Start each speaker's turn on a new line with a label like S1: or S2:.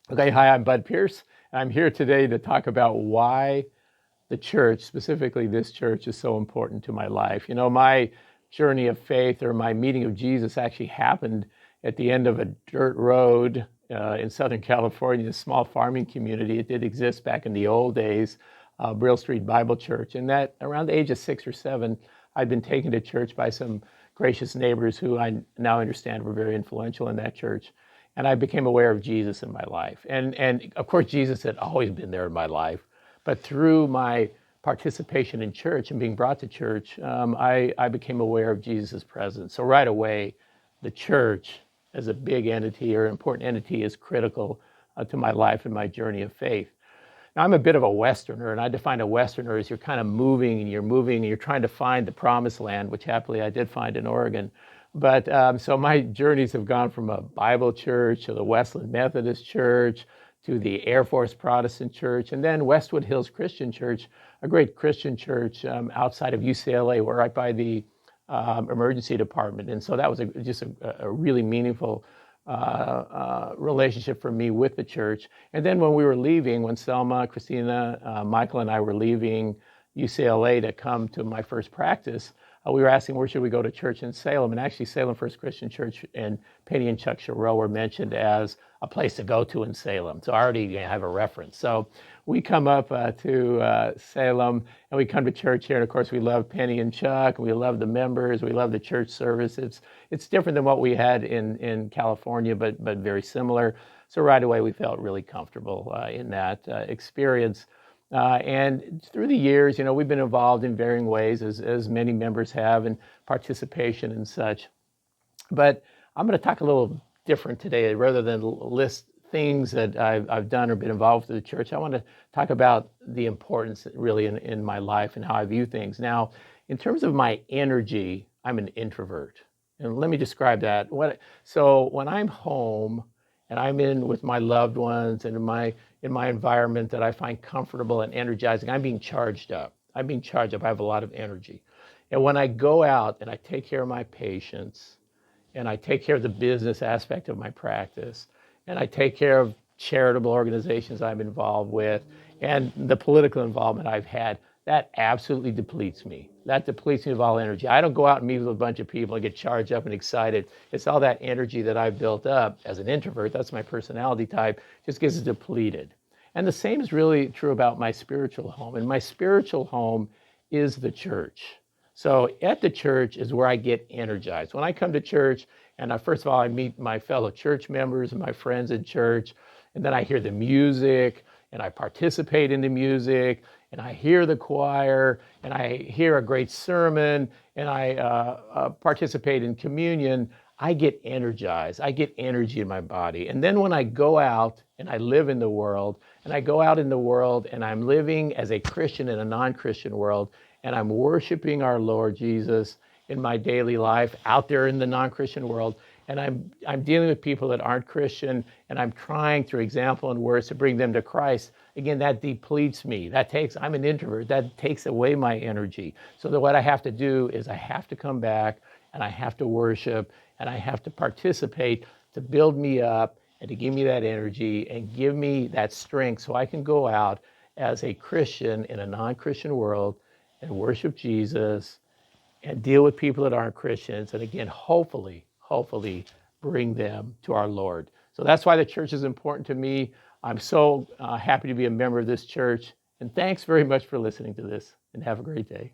S1: Okay, hi, I'm Bud Pierce. I'm here today to talk about why the church, specifically this church, is so important to my life. You know, my journey of faith or my meeting of Jesus actually happened at the end of a dirt road in Southern California, a small farming community. It did exist back in the old days, Brill Street Bible Church. And that around the age of 6 or 7, I'd been taken to church by some gracious neighbors who I now understand were very influential in that church. And I became aware of Jesus in my life. And of course, Jesus had always been there in my life. But through my participation in church and being brought to church, I became aware of Jesus' presence. So right away, the church as a big entity or important entity is critical to my life and my journey of faith. Now, I'm a bit of a Westerner, and I define a Westerner as you're kind of moving and you're trying to find the promised land, which happily I did find in Oregon. But so my journeys have gone from a Bible church to the Westland Methodist Church to the Air Force Protestant Church, and then Westwood Hills Christian Church, a great Christian church outside of UCLA. We're right by the emergency department. And so that was just a really meaningful relationship for me with the church. And then when we were leaving, when Selma, Christina, Michael, and I were leaving UCLA to come to my first practice, we were asking where should we go to church in Salem. And actually Salem First Christian Church and Penny and Chuck Giroux were mentioned as a place to go to in Salem. So I already have a reference. So we come up to Salem and we come to church here. And of course we love Penny and Chuck. We love the members. We love the church service. It's different than what we had in California, but very similar. So right away we felt really comfortable in that experience. And through the years, you know, we've been involved in varying ways, as many members have, in participation and such. But I'm going to talk a little different today. Rather than list things that I've done or been involved with the church, I want to talk about the importance really in my life and how I view things. Now, in terms of my energy, I'm an introvert. And let me describe that. So when I'm home and I'm in with my loved ones and in my environment that I find comfortable and energizing, I'm being charged up. I have a lot of energy. And when I go out and I take care of my patients and I take care of the business aspect of my practice and I take care of charitable organizations I'm involved with and the political involvement I've had, that absolutely depletes me. That depletes me of all energy. I don't go out and meet with a bunch of people and get charged up and excited. It's all that energy that I've built up as an introvert, that's my personality type, just gets depleted. And the same is really true about my spiritual home. And my spiritual home is the church. So at the church is where I get energized. When I come to church, and first of all, I meet my fellow church members and my friends in church, and then I hear the music, and I participate in the music, and I hear the choir, and I hear a great sermon, and I participate in communion. I get energized. I get energy in my body. And then when I go out and I live in the world, and I go out in the world and I'm living as a Christian in a non-Christian world, and I'm worshiping our Lord Jesus in my daily life out there in the non-Christian world, and I'm dealing with people that aren't Christian, and I'm trying through example and words to bring them to Christ. Again, that depletes me. I'm an introvert. That takes away my energy. So that what I have to do is I have to come back and I have to worship and I have to participate to build me up and to give me that energy and give me that strength so I can go out as a Christian in a non-Christian world and worship Jesus and deal with people that aren't Christians, and again, hopefully bring them to our Lord. So that's why the church is important to me. I'm so happy to be a member of this church, and thanks very much for listening to this, and have a great day.